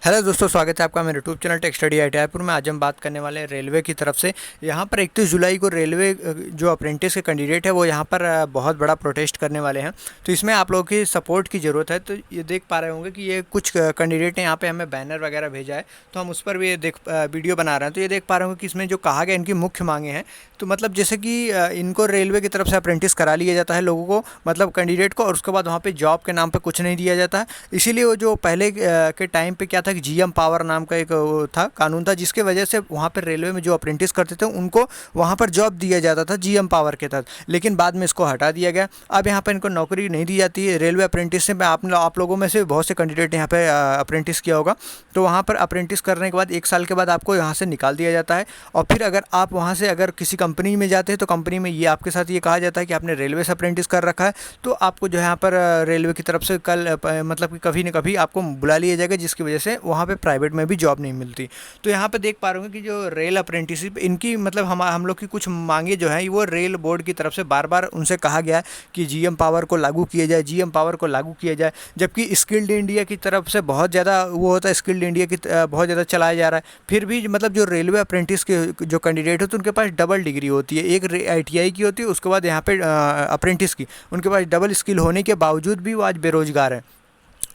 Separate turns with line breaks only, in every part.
Hello दोस्तों, स्वागत है आपका मेरे यूट्यूब चैनल टेक स्टडी आई रायपुर में। आज हम बात करने वाले हैं रेलवे की तरफ से। यहाँ पर 31 जुलाई को रेलवे जो अप्रेंटिस के कैंडिडेट है वो यहाँ पर बहुत बड़ा प्रोटेस्ट करने वाले हैं। तो इसमें आप लोगों की सपोर्ट की ज़रूरत है। तो ये देख पा रहे होंगे कि ये कुछ कैंडिडेट ने यहाँ पे हमें बैनर वगैरह भेजा है, तो हम उस पर भी वीडियो बना रहे हैं। तो ये देख पा रहे होंगे कि इसमें जो कहा गया इनकी मुख्य मांगे हैं, तो मतलब जैसे कि इनको रेलवे की तरफ से अप्रेंटिस करा लिया जाता है लोगों को, मतलब कैंडिडेट को, और उसके बाद वहाँ पे जॉब के नाम पे कुछ नहीं दिया जाता है। इसीलिए वो जो पहले के टाइम पे क्या था कि जीएम पावर नाम का एक वो था, कानून था, जिसके वजह से वहाँ पर रेलवे में जो अप्रेंटिस करते थे उनको वहाँ पर जॉब दिया जाता था जीएम पावर के तहत। लेकिन बाद में इसको हटा दिया गया। अब यहाँ पर इनको नौकरी नहीं दी जाती है। रेलवे अप्रेंटिस में आप लोगों में से बहुत से कैंडिडेट यहाँ पे अप्रेंटिस किया होगा। तो वहाँ पर अप्रेंटिस करने के बाद 1 साल के बाद आपको यहाँ से निकाल दिया जाता है। और फिर अगर आप वहाँ से अगर किसी कंपनी में जाते हैं तो कंपनी में ये आपके साथ ये कहा जाता है कि आपने रेलवे से अप्रेंटिस कर रखा है, तो आपको जो है यहाँ पर रेलवे की तरफ से कल मतलब कि कभी न कभी आपको बुला लिया जाएगा, जिसकी वजह से वहाँ पे प्राइवेट में भी जॉब नहीं मिलती। तो यहाँ पे देख पा रहे होंगे कि जो रेल अप्रेंटिसशिप इनकी मतलब हम लोग की कुछ मांगे जो हैं वो रेल बोर्ड की तरफ से बार बार उनसे कहा गया है कि जीएम पावर को लागू किया जाए, जीएम पावर को लागू किया जाए। जबकि स्किल्ड इंडिया की तरफ से बहुत ज़्यादा वो होता है, स्किल्ड इंडिया की बहुत ज़्यादा चलाया जा रहा है। फिर भी मतलब जो रेलवे अप्रेंटिस के जो कैंडिडेट होते हैं उनके पास डबल डिग्री होती है, एक आईटीआई की होती है, उसके बाद यहाँ पे अप्रेंटिस की। उनके पास डबल स्किल होने के बावजूद भी वो आज बेरोजगार हैं।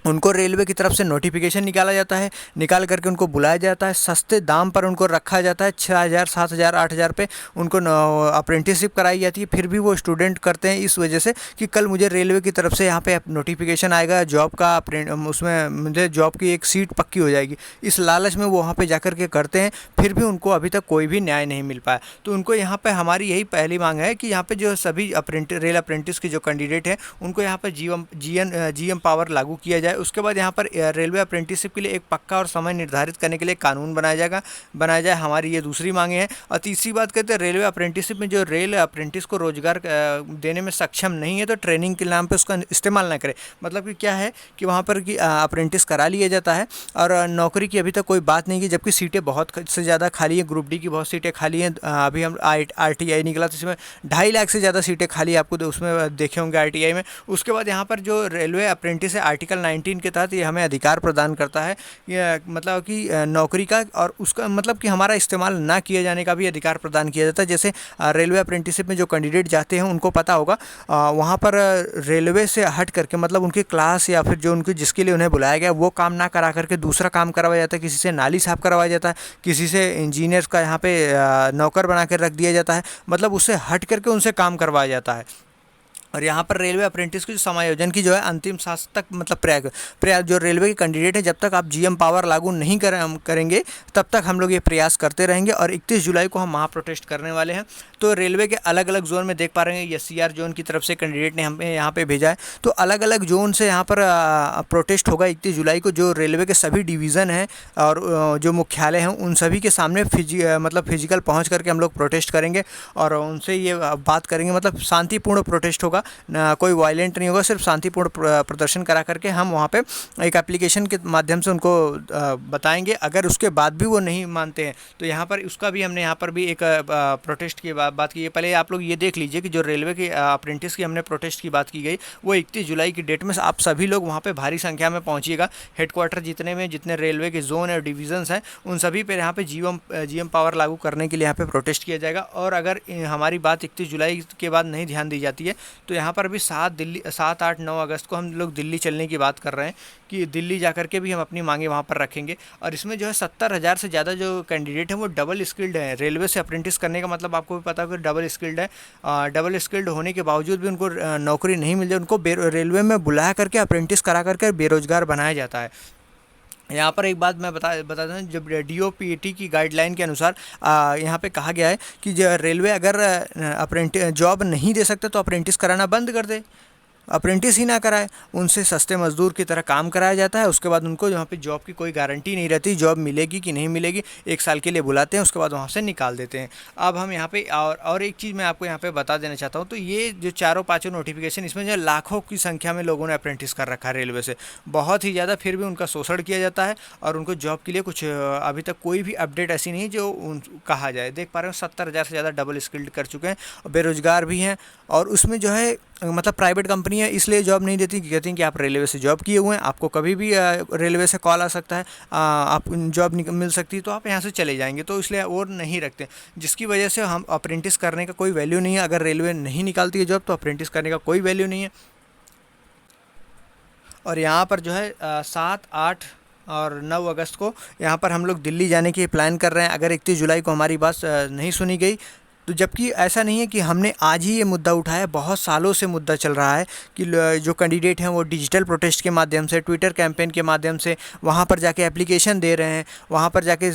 उनको रेलवे की तरफ से नोटिफिकेशन निकाला जाता है, निकाल करके उनको बुलाया जाता है, सस्ते दाम पर उनको रखा जाता है, 6,000 7,000 8,000 पे उनको अप्रेंटिसशिप कराई जाती है। फिर भी वो स्टूडेंट करते हैं इस वजह से कि कल मुझे रेलवे की तरफ से यहाँ पे नोटिफिकेशन आएगा जॉब का, उसमें मुझे जॉब की एक सीट पक्की हो जाएगी। इस लालच में वो वहाँ पर जा कर के करते हैं। फिर भी उनको अभी तक कोई भी न्याय नहीं मिल पाया। तो उनको यहाँ पर हमारी यही पहली मांग है कि यहाँ पर जो सभी रेल अप्रेंटिस के जो कैंडिडेट हैं उनको यहाँ पर जीएम पावर लागू किया जाए। उसके बाद यहाँ पर रेलवे अप्रेंटिसशिप के लिए एक पक्का और समय निर्धारित करने के लिए कानून बनाया जाए। हमारी ये दूसरी मांगे हैं। और तीसरी बात कहते हैं, रेलवे अप्रेंटिसशिप में जो रेल अप्रेंटिस को रोजगार देने में सक्षम नहीं है तो ट्रेनिंग के नाम पे उसका इस्तेमाल ना करे। मतलब कि क्या है कि वहाँ पर कि अप्रेंटिस करा लिया जाता है और नौकरी की अभी तक कोई बात नहीं की, जबकि सीटें बहुत से ज़्यादा खाली हैं। ग्रुप डी की बहुत सीटें खाली हैं। अभी हम RTI निकला तो इसमें 2.5 लाख से ज़्यादा सीटें खाली आपको उसमें देखे होंगे RTI में। उसके बाद यहाँ पर जो रेलवे अप्रेंटिस है आर्टिकल 19 के तहत ये हमें अधिकार प्रदान करता है, ये मतलब कि नौकरी का, और उसका मतलब कि हमारा इस्तेमाल ना किए जाने का भी अधिकार प्रदान किया जाता है। जैसे रेलवे अप्रेंटिसशिप में जो कैंडिडेट जाते हैं उनको पता होगा वहाँ पर रेलवे से हट करके मतलब उनकी क्लास या फिर जो उनकी जिसके लिए उन्हें बुलाया गया वो काम ना करा करके दूसरा काम करवाया जाता है। किसी से नाली साफ करवाया जाता है, किसी से इंजीनियर्स का यहाँ पे नौकर बना कर रख दिया जाता है, मतलब उससे हट करके उनसे काम करवाया जाता है। और यहाँ पर रेलवे अप्रेंटिस की जो समायोजन की जो है अंतिम सांस तक मतलब प्रयास जो रेलवे के कैंडिडेट है, जब तक आप जीएम पावर लागू नहीं करेंगे तब तक हम लोग ये प्रयास करते रहेंगे। और 31 जुलाई को हम वहाँ प्रोटेस्ट करने वाले हैं। तो रेलवे के अलग अलग जोन में देख पा रहे हैं SCR जोन की तरफ से कैंडिडेट ने हमें यहाँ पे भेजा है। तो अलग अलग जोन से यहाँ पर प्रोटेस्ट होगा 31 जुलाई को। जो रेलवे के सभी डिवीज़न हैं और जो मुख्यालय हैं उन सभी के सामने मतलब फिजिकल पहुँच करके हम लोग प्रोटेस्ट करेंगे और उनसे ये बात करेंगे। मतलब शांतिपूर्ण प्रोटेस्ट होगा, ना कोई वायलेंट नहीं होगा, सिर्फ शांतिपूर्ण प्रदर्शन करा करके हम वहाँ पे एक एप्लीकेशन के माध्यम से उनको बताएंगे। अगर उसके बाद भी वो नहीं मानते हैं तो यहाँ पर उसका भी हमने यहाँ पर भी एक प्रोटेस्ट की बात की है। पहले आप लोग ये देख लीजिए कि जो रेलवे के अप्रेंटिस की हमने प्रोटेस्ट की बात की गई वो 31 जुलाई की डेट में आप सभी लोग वहाँ पर भारी संख्या में पहुँचिएगा। हेडक्वार्टर जितने रेलवे के जोन और डिवीजन्स हैं उन सभी पर यहाँ पर जीएम पावर लागू करने के लिए यहाँ पर प्रोटेस्ट किया जाएगा। और अगर हमारी बात 31 जुलाई के बाद नहीं ध्यान दी जाती है तो यहाँ पर भी 7, 8, 9 अगस्त को हम लोग दिल्ली चलने की बात कर रहे हैं कि दिल्ली जाकर के भी हम अपनी मांगे वहाँ पर रखेंगे। और इसमें जो है 70,000 से ज़्यादा जो कैंडिडेट हैं वो डबल स्किल्ड हैं। रेलवे से अप्रेंटिस करने का मतलब आपको भी पता होगा डबल स्किल्ड है। डबल स्किल्ड होने के बावजूद भी उनको नौकरी नहीं मिल जाए, उनको रेलवे में बुला करके अप्रेंटिस करा करके बेरोजगार बनाया जाता है। यहाँ पर एक बात मैं बता दूँ, जब DOPT की गाइडलाइन के अनुसार यहाँ पे कहा गया है कि रेलवे अगर जॉब नहीं दे सकते तो अप्रेंटिस कराना बंद कर दे, अप्रेंटिस ही ना कराए, उनसे सस्ते मजदूर की तरह काम कराया जाता है। उसके बाद उनको यहाँ पे जॉब की कोई गारंटी नहीं रहती, जॉब मिलेगी कि नहीं मिलेगी, 1 साल के लिए बुलाते हैं, उसके बाद वहाँ से निकाल देते हैं। अब हम यहाँ पे और एक चीज़ मैं आपको यहाँ पे बता देना चाहता हूँ। तो ये जो 4-5 नोटिफिकेशन, इसमें जो लाखों की संख्या में लोगों ने अप्रेंटिस कर रखा है रेलवे से, बहुत ही ज़्यादा, फिर भी उनका शोषण किया जाता है और उनको जॉब के लिए कुछ अभी तक कोई भी अपडेट ऐसी नहीं जो कहा जाए। देख पा रहे हो 70,000 से ज़्यादा डबल स्किल्ड कर चुके हैं, बेरोजगार भी हैं। और उसमें जो है मतलब प्राइवेट कंपनी है इसलिए जॉब नहीं देती, कहती हैं कि आप रेलवे से जॉब किए हुए हैं, आपको कभी भी रेलवे से कॉल आ सकता है, आप जॉब मिल सकती है, तो आप यहाँ से चले जाएंगे, तो इसलिए और नहीं रखते, जिसकी वजह से हम अप्रेंटिस करने का कोई वैल्यू नहीं है। अगर रेलवे नहीं निकालती है जॉब तो अप्रेंटिस करने का कोई वैल्यू नहीं है। और यहाँ पर जो है 7, 8 और 9 अगस्त को यहाँ पर हम लोग दिल्ली जाने की प्लान कर रहे हैं, अगर 31 जुलाई को हमारी बात नहीं सुनी गई तो। जबकि ऐसा नहीं है कि हमने आज ही ये मुद्दा उठाया है, बहुत सालों से मुद्दा चल रहा है कि जो कैंडिडेट हैं वो डिजिटल प्रोटेस्ट के माध्यम से, ट्विटर कैंपेन के माध्यम से वहाँ पर जाके एप्लीकेशन दे रहे हैं, वहाँ पर जाके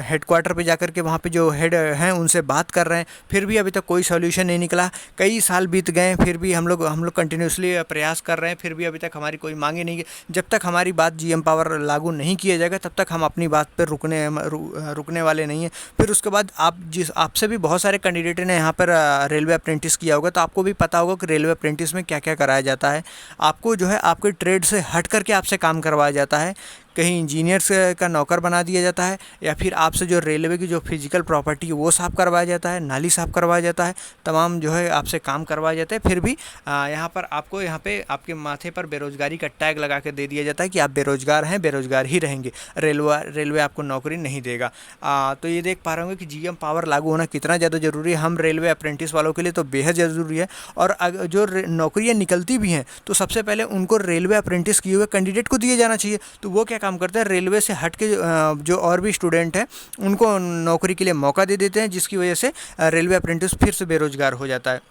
हेडक्वार्टर पे जाकर के वहाँ पे जो हेड हैं उनसे बात कर रहे हैं, फिर भी अभी तक कोई सॉल्यूशन नहीं निकला। कई साल बीत गए, फिर भी हम लोग कंटिन्यूसली प्रयास कर रहे हैं, फिर भी अभी तक हमारी कोई मांगे नहीं। जब तक हमारी बात जीएम पावर लागू नहीं किया जाएगा तब तक हम अपनी बात पर रुकने वाले नहीं हैं। फिर उसके बाद आपसे भी बहुत सारे कैंडिडेट ने यहाँ पर रेलवे अप्रेंटिस किया होगा, तो आपको भी पता होगा कि रेलवे अप्रेंटिस में क्या क्या कराया जाता है। आपको जो है आपके ट्रेड से हट करके आपसे काम करवाया जाता है, कहीं इंजीनियर्स का नौकर बना दिया जाता है, या फिर आपसे जो रेलवे की जो फिजिकल प्रॉपर्टी है वो साफ़ करवाया जाता है, नाली साफ़ करवाया जाता है, तमाम जो है आपसे काम करवाया जाता है। फिर भी यहाँ पर आपको यहाँ पे आपके माथे पर बेरोज़गारी का टैग लगा के दे दिया जाता है कि आप बेरोज़गार हैं, बेरोज़गार ही रहेंगे, रेलवे आपको नौकरी नहीं देगा। तो ये देख पा रहे होंगे कि जीएम पावर लागू होना कितना ज़्यादा ज़रूरी है। हम रेलवे अप्रेंटिस वालों के लिए तो बेहद ज़रूरी है। और जो नौकरियाँ निकलती भी हैं तो सबसे पहले उनको रेलवे अप्रेंटिस किए हुए कैंडिडेट को दिए जाना चाहिए। तो वो क्या काम करते हैं, रेलवे से हट के जो और भी स्टूडेंट हैं उनको नौकरी के लिए मौका दे देते हैं, जिसकी वजह से रेलवे अप्रेंटिस फिर से बेरोजगार हो जाता है।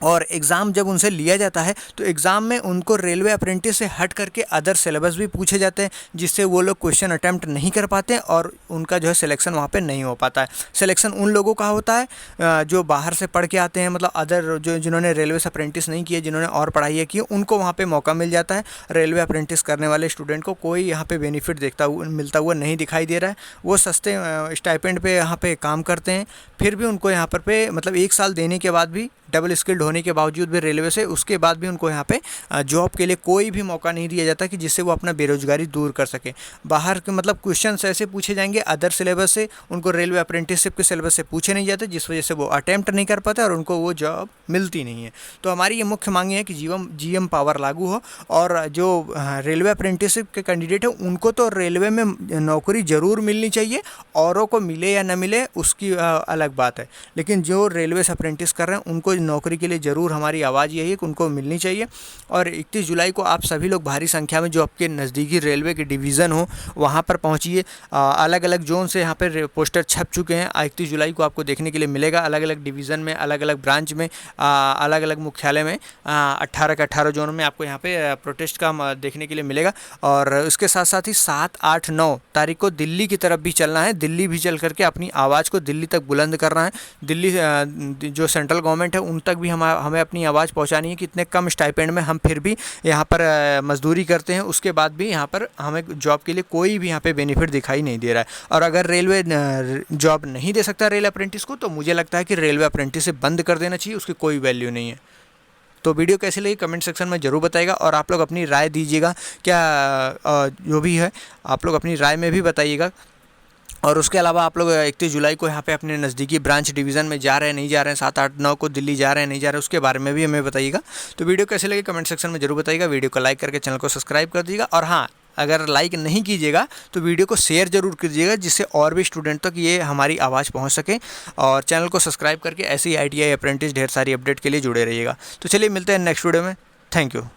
और एग्ज़ाम जब उनसे लिया जाता है तो एग्ज़ाम में उनको रेलवे अप्रेंटिस से हट करके अदर सिलेबस भी पूछे जाते हैं, जिससे वो लोग क्वेश्चन अटैम्प्ट नहीं कर पाते हैं और उनका जो है सिलेक्शन वहाँ पे नहीं हो पाता है। सिलेक्शन उन लोगों का होता है जो बाहर से पढ़ के आते हैं, मतलब अदर जिन्होंने रेलवे से अप्रेंटिस नहीं किया, जिन्होंने और पढ़ाई की, उनको वहाँ पर मौका मिल जाता है। रेलवे अप्रेंटिस करने वाले स्टूडेंट को कोई यहाँ पर बेनिफिट मिलता हुआ नहीं दिखाई दे रहा है। वो सस्ते स्टाइपेंड पर यहाँ पर काम करते हैं, फिर भी उनको यहाँ पर मतलब 1 साल देने के बाद भी, डबल स्किल्ड होने के बावजूद भी रेलवे से, उसके बाद भी उनको यहाँ पे जॉब के लिए कोई भी मौका नहीं दिया जाता कि जिससे वो अपना बेरोजगारी दूर कर सके। बाहर के मतलब क्वेश्चंस ऐसे पूछे जाएंगे अदर सिलेबस से, उनको रेलवे अप्रेंटिसशिप के सिलेबस से पूछे नहीं जाते, जिस वजह से वो अटैम्प्ट नहीं कर पाते और उनको वो जॉब मिलती नहीं है। तो हमारी ये मुख्य मांग है कि जीएम पावर लागू हो, और जो रेलवे अप्रेंटिसशिप के कैंडिडेट है उनको तो रेलवे में नौकरी ज़रूर मिलनी चाहिए, औरों को मिले या न मिले उसकी अलग बात है, लेकिन जो रेलवे से अप्रेंटिस कर रहे हैं उनको नौकरी के लिए ज़रूर हमारी आवाज़ यही है कि उनको मिलनी चाहिए। और 31 जुलाई को आप सभी लोग भारी संख्या में जो आपके नज़दीकी रेलवे के डिवीज़न हो वहाँ पर पहुँचिए। अलग अलग जोन से यहाँ पर पोस्टर छप चुके हैं, 31 जुलाई को आपको देखने के लिए मिलेगा। अलग अलग डिवीज़न में, अलग अलग ब्रांच में, अलग अलग मुख्यालय में 18 के 18 जोन में आपको यहाँ पे प्रोटेस्ट का देखने के लिए मिलेगा। और उसके साथ साथ ही 7, 8, 9 तारीख को दिल्ली की तरफ भी चलना है। दिल्ली भी चल करके अपनी आवाज़ को दिल्ली तक बुलंद करना है। दिल्ली जो सेंट्रल गवर्नमेंट है उन तक भी हमें अपनी आवाज़ पहुंचानी है कि इतने कम स्टाइपेंड में हम फिर भी यहाँ पर मजदूरी करते हैं, उसके बाद भी यहाँ पर हमें जॉब के लिए कोई भी यहाँ पे बेनिफिट दिखाई नहीं दे रहा है। और अगर रेलवे जॉब नहीं दे सकता रेल अप्रेंटिस को, तो मुझे लगता है कि रेलवे अप्रेंटिस से बंद कर देना चाहिए, उसकी कोई वैल्यू नहीं है। तो वीडियो कैसी लगी कमेंट सेक्शन में ज़रूर बताइएगा, और आप लोग अपनी राय दीजिएगा, क्या जो भी है आप लोग अपनी राय में भी बताइएगा। और उसके अलावा आप लोग 31 जुलाई को यहाँ पे अपने नज़दीकी ब्रांच डिवीज़न में जा रहे हैं, नहीं जा रहे हैं, 7, 8, 9 को दिल्ली जा रहे हैं, नहीं जा रहे हैं, उसके बारे में भी हमें बताइएगा। तो वीडियो कैसे लगे कमेंट सेक्शन में जरूर बताइएगा। वीडियो को लाइक करके चैनल को सब्सक्राइब कर दीजिएगा। और हाँ, अगर लाइक नहीं कीजिएगा तो वीडियो को शेयर ज़रूर कीजिएगा, जिससे और भी स्टूडेंट तक ये हमारी आवाज़ पहुँच सके। और चैनल को सब्सक्राइब करके ऐसी ITI अप्रेंटिस ढेर सारी अपडेट के लिए जुड़े रहिएगा। तो चलिए मिलते हैं नेक्स्ट वीडियो में। Thank you.